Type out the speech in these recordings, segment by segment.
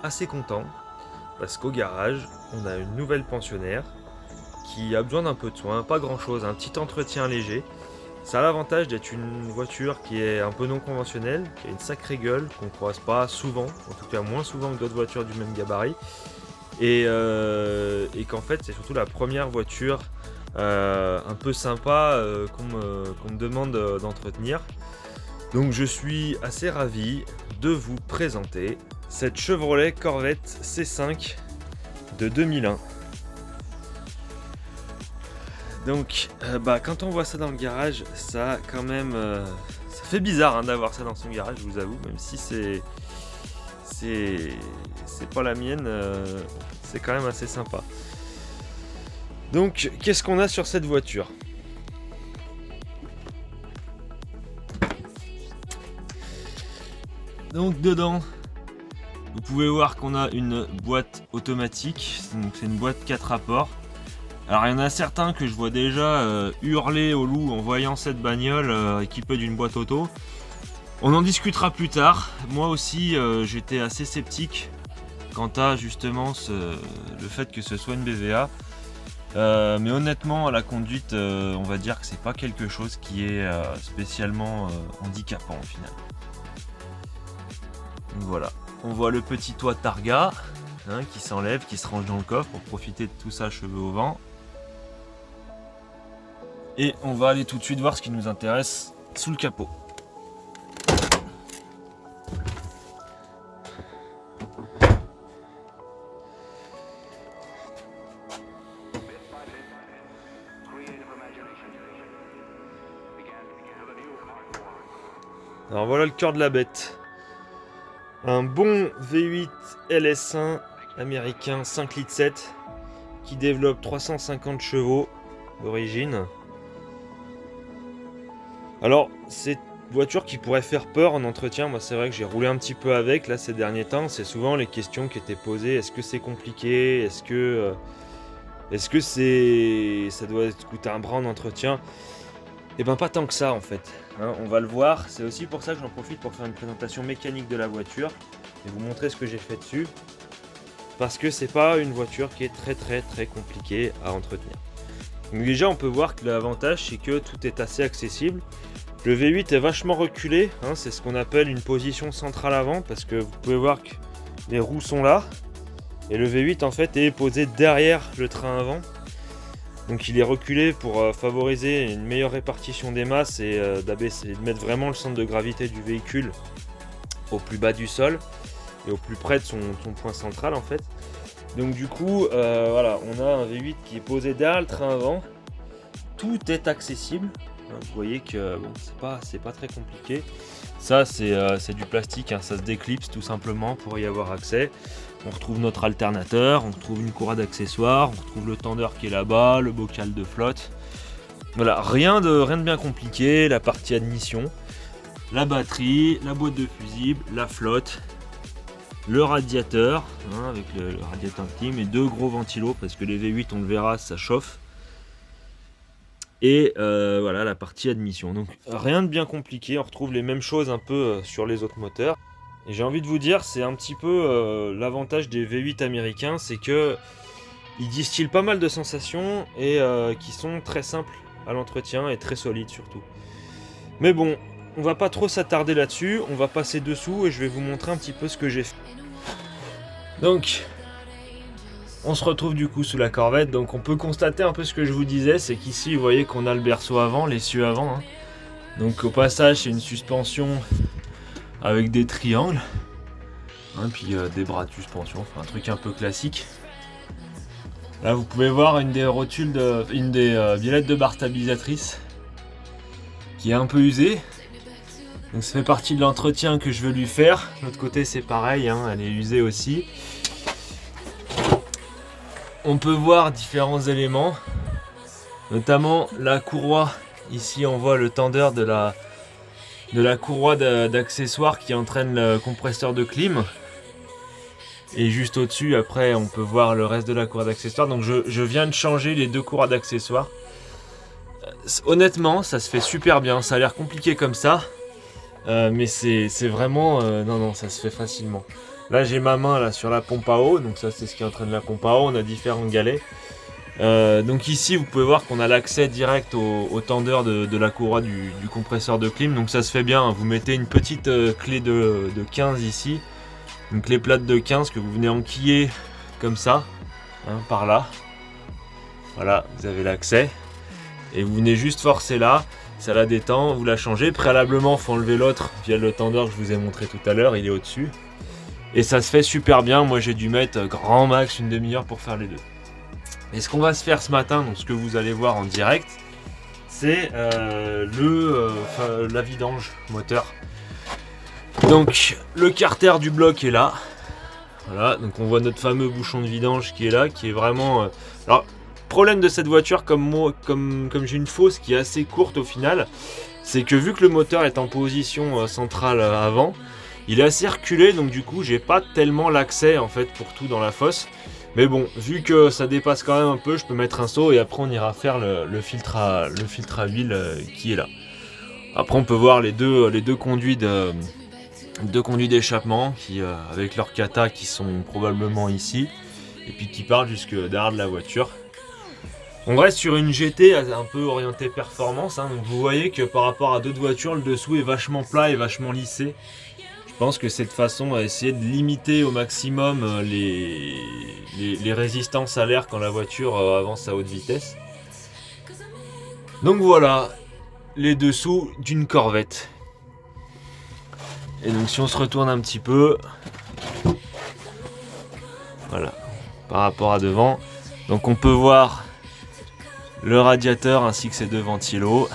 assez content parce qu'au garage, on a une nouvelle pensionnaire qui a besoin d'un peu de soin, pas grand chose, un petit entretien léger. Ça a l'avantage d'être une voiture qui est un peu non conventionnelle, qui a une sacrée gueule, qu'on croise pas souvent, en tout cas moins souvent que d'autres voitures du même gabarit. Et qu'en fait c'est surtout la première voiture un peu sympa qu'on me demande d'entretenir. Donc je suis assez ravi de vous présenter cette Chevrolet Corvette C5 de 2001. Donc quand on voit ça dans le garage, ça quand même ça fait bizarre d'avoir ça dans son garage, je vous avoue, même si c'est pas la mienne, c'est quand même assez sympa. Donc qu'est-ce qu'on a sur cette voiture ? Donc dedans, vous pouvez voir qu'on a une boîte automatique, donc c'est une boîte 4 rapports. Alors il y en a certains que je vois déjà hurler au loup en voyant cette bagnole équipée d'une boîte auto. On en discutera plus tard. Moi aussi j'étais assez sceptique quant à justement le fait que ce soit une BVA. Mais honnêtement à la conduite on va dire que c'est pas quelque chose qui est spécialement handicapant au final. Donc voilà, on voit le petit toit Targa qui s'enlève, qui se range dans le coffre pour profiter de tout ça cheveux au vent. Et on va aller tout de suite voir ce qui nous intéresse sous le capot. Alors voilà le cœur de la bête. Un bon V8 LS1 américain 5 litres 7 qui développe 350 chevaux d'origine. Alors c'est une voiture qui pourrait faire peur en entretien. Moi c'est vrai que j'ai roulé un petit peu avec là ces derniers temps. C'est souvent les questions qui étaient posées. Est-ce que c'est compliqué ? Est-ce que ça doit coûter un bras en entretien ? Et ben pas tant que ça en fait, on va le voir. C'est aussi pour ça que j'en profite pour faire une présentation mécanique de la voiture et vous montrer ce que j'ai fait dessus, parce que c'est pas une voiture qui est très compliquée à entretenir. Donc déjà on peut voir que l'avantage c'est que tout est assez accessible. Le V8 est vachement reculé, c'est ce qu'on appelle une position centrale avant, parce que vous pouvez voir que les roues sont là et le V8 en fait est posé derrière le train avant. Donc il est reculé pour favoriser une meilleure répartition des masses et de mettre vraiment le centre de gravité du véhicule au plus bas du sol et au plus près de son point central en fait. Donc du coup voilà, on a un V8 qui est posé derrière le train avant. Tout est accessible. Vous voyez que bon, c'est pas très compliqué. Ça c'est du plastique, ça se déclipse tout simplement pour y avoir accès. On retrouve notre alternateur, on retrouve une courroie d'accessoires, on retrouve le tendeur qui est là-bas, le bocal de flotte. Voilà, rien de bien compliqué. La partie admission, la batterie, la boîte de fusible, la flotte, le radiateur avec le radiateur clim et deux gros ventilos parce que les V8 on le verra ça chauffe. Et voilà la partie admission. Donc rien de bien compliqué, on retrouve les mêmes choses un peu sur les autres moteurs. Et j'ai envie de vous dire, c'est un petit peu l'avantage des V8 américains, c'est que ils distillent pas mal de sensations et qui sont très simples à l'entretien et très solides surtout. Mais bon, on va pas trop s'attarder là-dessus, on va passer dessous et je vais vous montrer un petit peu ce que j'ai fait. Donc, on se retrouve du coup sous la Corvette, donc on peut constater un peu ce que je vous disais, c'est qu'ici vous voyez qu'on a le berceau avant, l'essieu avant. Donc au passage c'est une suspension avec des triangles, puis des bras de suspension, enfin un truc un peu classique. Là vous pouvez voir une des biellettes de barre stabilisatrice qui est un peu usée. Donc ça fait partie de l'entretien que je veux lui faire. De l'autre côté c'est pareil, elle est usée aussi. On peut voir différents éléments, notamment la courroie. Ici on voit le tendeur de la courroie d'accessoires qui entraîne le compresseur de clim. Et juste au-dessus, après, on peut voir le reste de la courroie d'accessoires. Donc je viens de changer les deux courroies d'accessoires. Honnêtement, ça se fait super bien. Ça a l'air compliqué comme ça. Mais c'est vraiment... non, ça se fait facilement. Là j'ai ma main là sur la pompe à eau, donc ça c'est ce qui entraîne la pompe à eau, on a différents galets. Donc ici vous pouvez voir qu'on a l'accès direct au tendeur de la courroie du compresseur de clim, donc ça se fait bien, hein. Vous mettez une petite clé de 15 ici, une clé plate de 15 que vous venez enquiller comme ça, hein, par là. Voilà, vous avez l'accès. Et vous venez juste forcer là, ça la détend, vous la changez. Préalablement, il faut enlever l'autre via le tendeur que je vous ai montré tout à l'heure, il est au-dessus. Et ça se fait super bien, moi j'ai dû mettre grand max une demi-heure pour faire les deux. Et ce qu'on va se faire ce matin, donc ce que vous allez voir en direct, c'est la vidange moteur. Donc le carter du bloc est là. Voilà, donc on voit notre fameux bouchon de vidange qui est là, qui est vraiment... Alors, problème de cette voiture, comme j'ai une fosse qui est assez courte au final, c'est que vu que le moteur est en position centrale avant, il est assez reculé, donc du coup j'ai pas tellement l'accès en fait pour tout dans la fosse. Mais bon, vu que ça dépasse quand même un peu, je peux mettre un seau et après on ira faire le filtre à huile qui est là. Après on peut voir les deux conduits d'échappement qui avec leurs kata qui sont probablement ici et puis qui partent jusque derrière de la voiture. On reste sur une GT un peu orientée performance, hein, donc vous voyez que par rapport à d'autres voitures, le dessous est vachement plat et vachement lissé. Je pense que c'est de façon à essayer de limiter au maximum les résistances à l'air quand la voiture avance à haute vitesse. Donc voilà, les dessous d'une Corvette. Et donc si on se retourne un petit peu, voilà, par rapport à devant, donc on peut voir le radiateur ainsi que ses deux ventilos.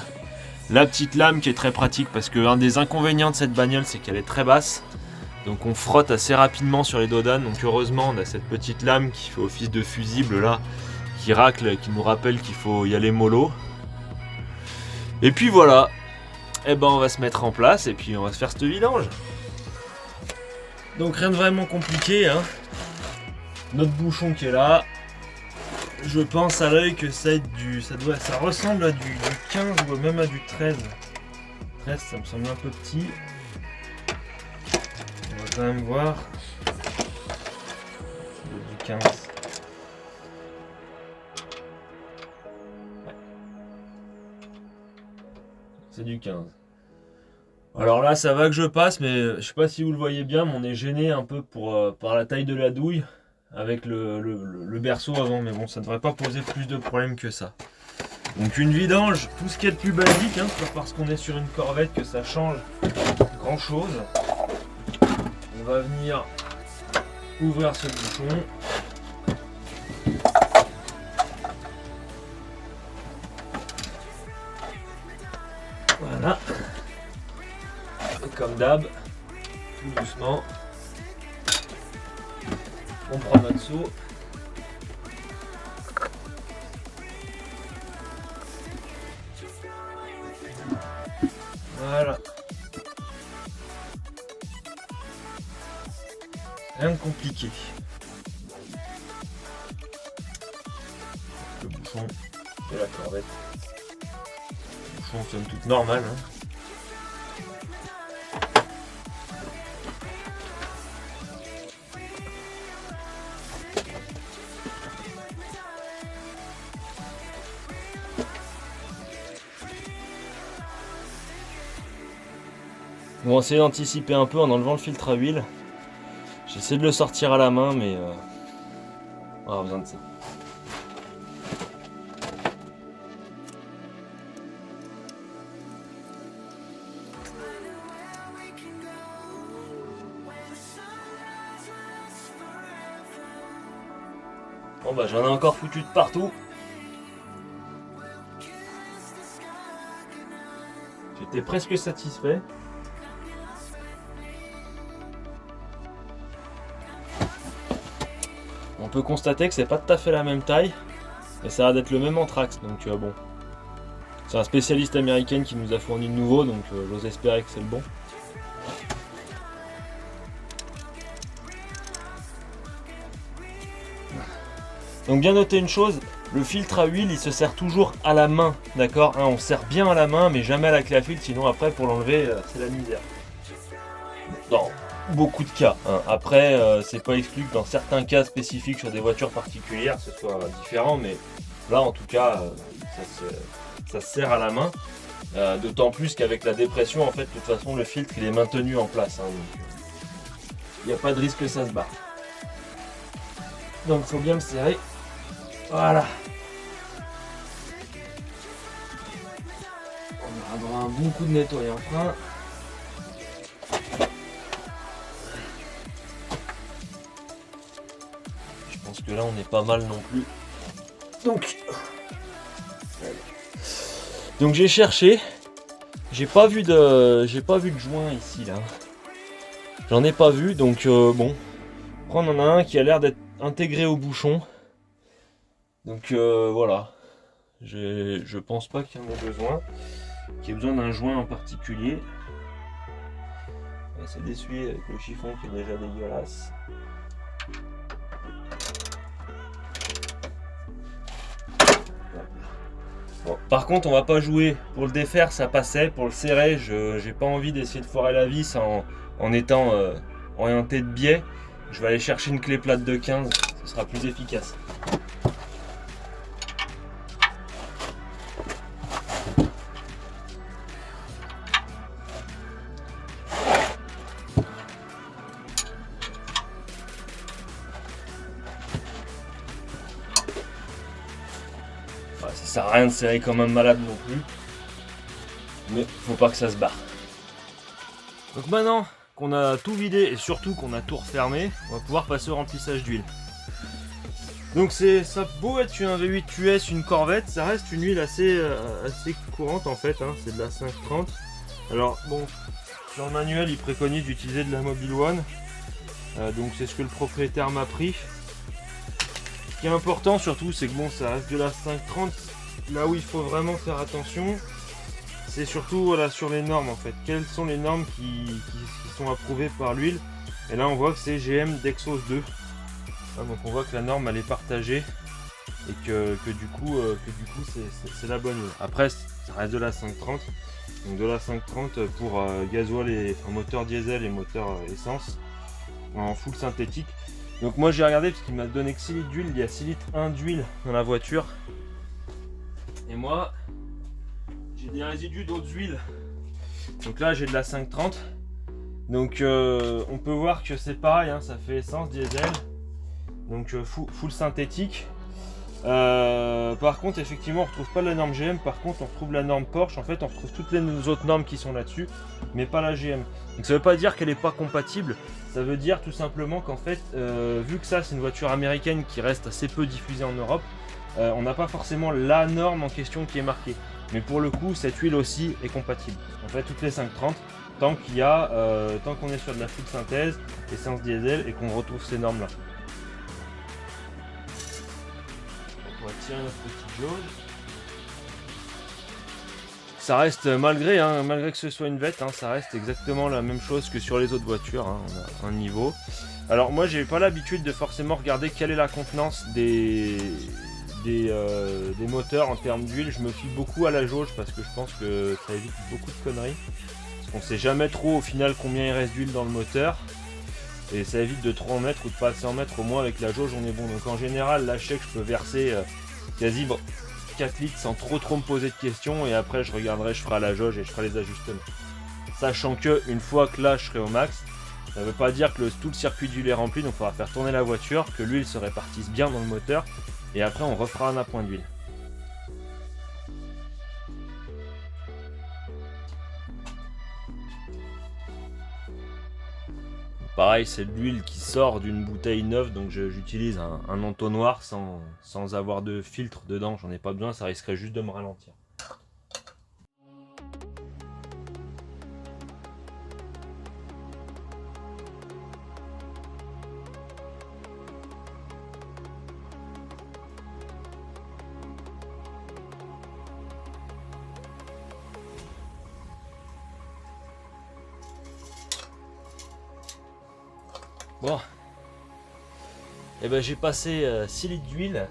La petite lame qui est très pratique parce que un des inconvénients de cette bagnole c'est qu'elle est très basse. Donc on frotte assez rapidement sur les dodanes. Donc heureusement on a cette petite lame qui fait office de fusible là, qui racle, qui nous rappelle qu'il faut y aller mollo. Et puis voilà, et ben on va se mettre en place et puis on va se faire cette vidange. Donc rien de vraiment compliqué, hein. Notre bouchon qui est là. Je pense à l'œil que ça ressemble à du 15 ou même à du 13. 13 ça me semble un peu petit. On va quand même voir. Du 15. Ouais. C'est du 15. Alors là ça va que je passe, mais je sais pas si vous le voyez bien, mais on est gêné un peu par la taille de la douille. Avec le berceau avant, mais bon, ça ne devrait pas poser plus de problèmes que ça. Donc une vidange, tout ce qui est de plus basique, hein, c'est pas parce qu'on est sur une Corvette que ça change grand chose. On va venir ouvrir ce bouchon. Voilà. Et comme d'hab, tout doucement. On prend notre seau. Voilà. Rien de compliqué. Le bouchon de la Corvette. Le bouchon somme toute normal, hein. On va essayer d'anticiper un peu en enlevant le filtre à huile. J'essaie de le sortir à la main, mais on aura besoin de ça. Bon bah j'en ai encore foutu de partout. J'étais presque satisfait. On peut constater que c'est pas tout à fait la même taille, et ça a l'air d'être le même anthrax, donc bon. C'est un spécialiste américain qui nous a fourni le nouveau, donc j'ose espérer que c'est le bon. Donc bien noter une chose, le filtre à huile il se sert toujours à la main, d'accord, hein, on sert bien à la main mais jamais à la clé à filtre, sinon après pour l'enlever c'est la misère. beaucoup de cas. Hein. Après, c'est pas exclu que dans certains cas spécifiques sur des voitures particulières, ce soit différent, mais là, en tout cas, ça se serre à la main. D'autant plus qu'avec la dépression, en fait, de toute façon, le filtre, il est maintenu en place. Hein, donc, il n'y a pas de risque que ça se barre. Donc, il faut bien le serrer. Voilà. On aura droit à un bon coup de nettoyant frein. Je pense que là, on est pas mal non plus. Donc j'ai cherché. J'ai pas vu de joint ici là. J'en ai pas vu, donc bon. Après, on en a un qui a l'air d'être intégré au bouchon. Donc voilà. Je pense pas qu'il y en ait besoin. Qu'il y ait besoin d'un joint en particulier. On va essayer d'essuyer avec le chiffon qui est déjà dégueulasse. Bon, par contre, on va pas jouer. Pour le défaire, ça passait. Pour le serrer, j'ai pas envie d'essayer de foirer la vis en étant orienté de biais. Je vais aller chercher une clé plate de 15. Ce sera plus efficace. Ça sert à rien de serrer comme un malade non plus. Mais faut pas que ça se barre. Donc maintenant qu'on a tout vidé et surtout qu'on a tout refermé, on va pouvoir passer au remplissage d'huile. Donc ça beau être un V8 US, une Corvette, ça reste une huile assez courante en fait, hein, c'est de la 530. Alors bon, sur le manuel il préconise d'utiliser de la Mobil One, donc c'est ce que le propriétaire m'a pris. Ce qui est important surtout, c'est que bon, ça reste de la 530. Là où il faut vraiment faire attention, c'est surtout voilà, sur les normes en fait. Quelles sont les normes qui sont approuvées par l'huile? Et là on voit que c'est GM Dexos 2. Ah, donc on voit que la norme elle est partagée et que du coup c'est la bonne huile. Après ça reste de la 530. Donc de la 530 pour gasoil et moteur diesel et moteur essence en full synthétique. Donc moi j'ai regardé parce qu'il m'a donné que 6 litres d'huile, il y a 6 litres 1 d'huile dans la voiture. Et moi j'ai des résidus d'autres huiles. Donc là j'ai de la 530. Donc on peut voir que c'est pareil, hein, ça fait essence, diesel. Donc full synthétique. Par contre effectivement on retrouve pas la norme GM, par contre on retrouve la norme Porsche. En fait on retrouve toutes les autres normes qui sont là-dessus, mais pas la GM. Donc ça veut pas dire qu'elle est pas compatible, ça veut dire tout simplement qu'en fait vu que ça c'est une voiture américaine qui reste assez peu diffusée en Europe, on n'a pas forcément la norme en question qui est marquée. Mais pour le coup cette huile aussi est compatible. En fait toutes les 530 tant qu'on est sur de la full synthèse, essence diesel et qu'on retrouve ces normes là. On va tirer notre petite jauge. Ça reste, malgré que ce soit une vette, hein, ça reste exactement la même chose que sur les autres voitures. Hein, on a un niveau. Alors moi j'ai pas l'habitude de forcément regarder quelle est la contenance des moteurs en termes d'huile. Je me fie beaucoup à la jauge parce que je pense que ça évite beaucoup de conneries. Parce qu'on sait jamais trop au final combien il reste d'huile dans le moteur. Et ça évite de trop en mettre ou de pas assez en mettre, au moins avec la jauge on est bon. Donc en général là je sais que je peux verser quasi 4 litres sans trop me poser de questions, et après je regarderai, je ferai la jauge et je ferai les ajustements. Sachant que une fois que là je serai au max, ça ne veut pas dire que tout le circuit d'huile est rempli, donc il faudra faire tourner la voiture, que l'huile se répartisse bien dans le moteur, et après on refera un appoint d'huile. Pareil, c'est de l'huile qui sort d'une bouteille neuve, donc j'utilise un entonnoir sans avoir de filtre dedans, j'en ai pas besoin, ça risquerait juste de me ralentir. Bon, et ben j'ai passé 6 litres d'huile,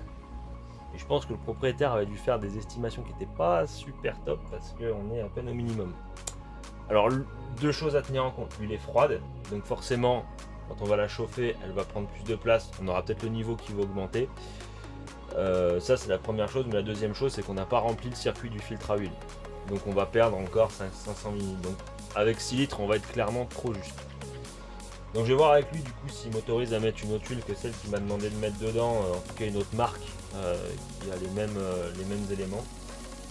et je pense que le propriétaire avait dû faire des estimations qui n'étaient pas super top parce qu'on est à peine au minimum. Alors, deux choses à tenir en compte. L'huile est froide, donc forcément, quand on va la chauffer, elle va prendre plus de place. On aura peut-être le niveau qui va augmenter. Ça, c'est la première chose. Mais la deuxième chose, c'est qu'on n'a pas rempli le circuit du filtre à huile. Donc, on va perdre encore 500 ml. Donc, avec 6 litres, on va être clairement trop juste. Donc, je vais voir avec lui, du coup, s'il m'autorise à mettre une autre huile que celle qu'il m'a demandé de mettre dedans. En tout cas, une autre marque qui a les mêmes éléments.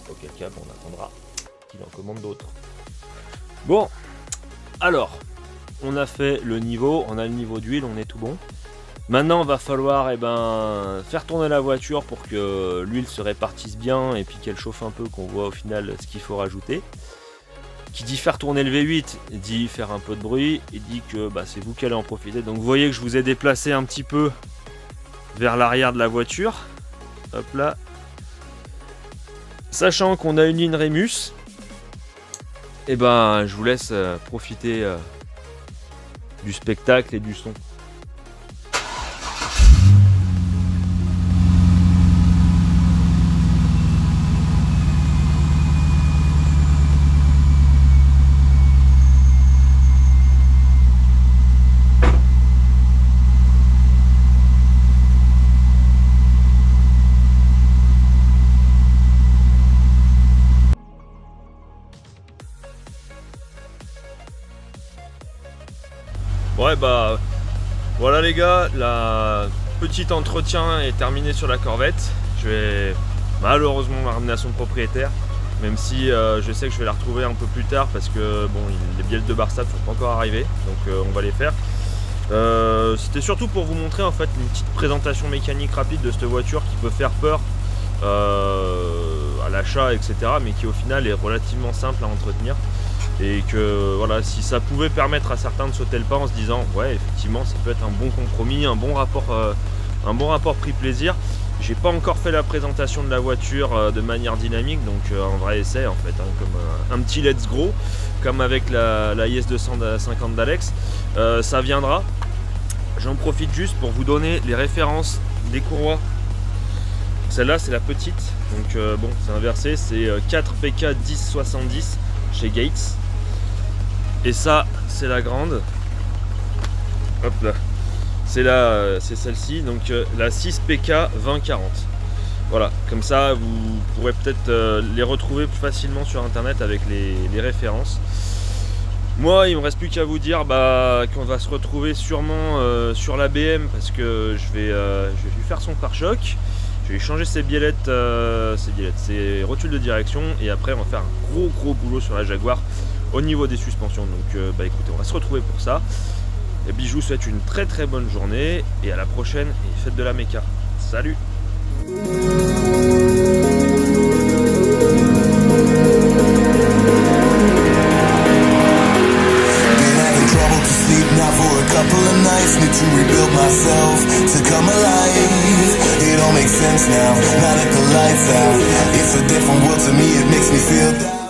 Auquel cas, bon, on attendra qu'il en commande d'autres. Bon, alors, on a fait le niveau, on a le niveau d'huile, on est tout bon. Maintenant, il va falloir faire tourner la voiture pour que l'huile se répartisse bien et puis qu'elle chauffe un peu, qu'on voit au final ce qu'il faut rajouter. Qui dit faire tourner le V8, dit faire un peu de bruit et dit que c'est vous qui allez en profiter. Donc vous voyez que je vous ai déplacé un petit peu vers l'arrière de la voiture. Hop là. Sachant qu'on a une ligne Rémus, je vous laisse profiter du spectacle et du son. Ouais voilà les gars, la petite entretien est terminé sur la Corvette. Je vais malheureusement la ramener à son propriétaire, même si je sais que je vais la retrouver un peu plus tard parce que les bielles de Barça ne sont pas encore arrivées, donc on va les faire. C'était surtout pour vous montrer en fait une petite présentation mécanique rapide de cette voiture qui peut faire peur à l'achat, etc., mais qui au final est relativement simple à entretenir. Et que voilà, si ça pouvait permettre à certains de sauter le pas en se disant ouais, effectivement ça peut être un bon compromis, un bon rapport prix-plaisir. J'ai pas encore fait la présentation de la voiture de manière dynamique, donc un vrai essai en fait, comme un petit let's go, comme avec la IS 250 d'Alex. Ça viendra. J'en profite juste pour vous donner les références des courroies. Celle-là c'est la petite, donc c'est inversé, c'est 4 PK 1070 chez Gates. Et ça, c'est la grande. Hop là. C'est celle-ci, donc la 6PK 2040. Voilà, comme ça, vous pourrez peut-être les retrouver plus facilement sur internet avec les références. Moi, il me reste plus qu'à vous dire qu'on va se retrouver sûrement sur la BM parce que je vais lui faire son pare-choc. Je vais lui changer ses rotules de direction et après on va faire un gros boulot sur la Jaguar au niveau des suspensions. Donc écoutez, on va se retrouver pour ça. Et puis je vous souhaite une très bonne journée et à la prochaine et faites de la méca. Salut! Now for a couple of nights, need to rebuild myself to come alive. It all makes sense now, now that the lights out. It's a different world to me, it makes me feel down.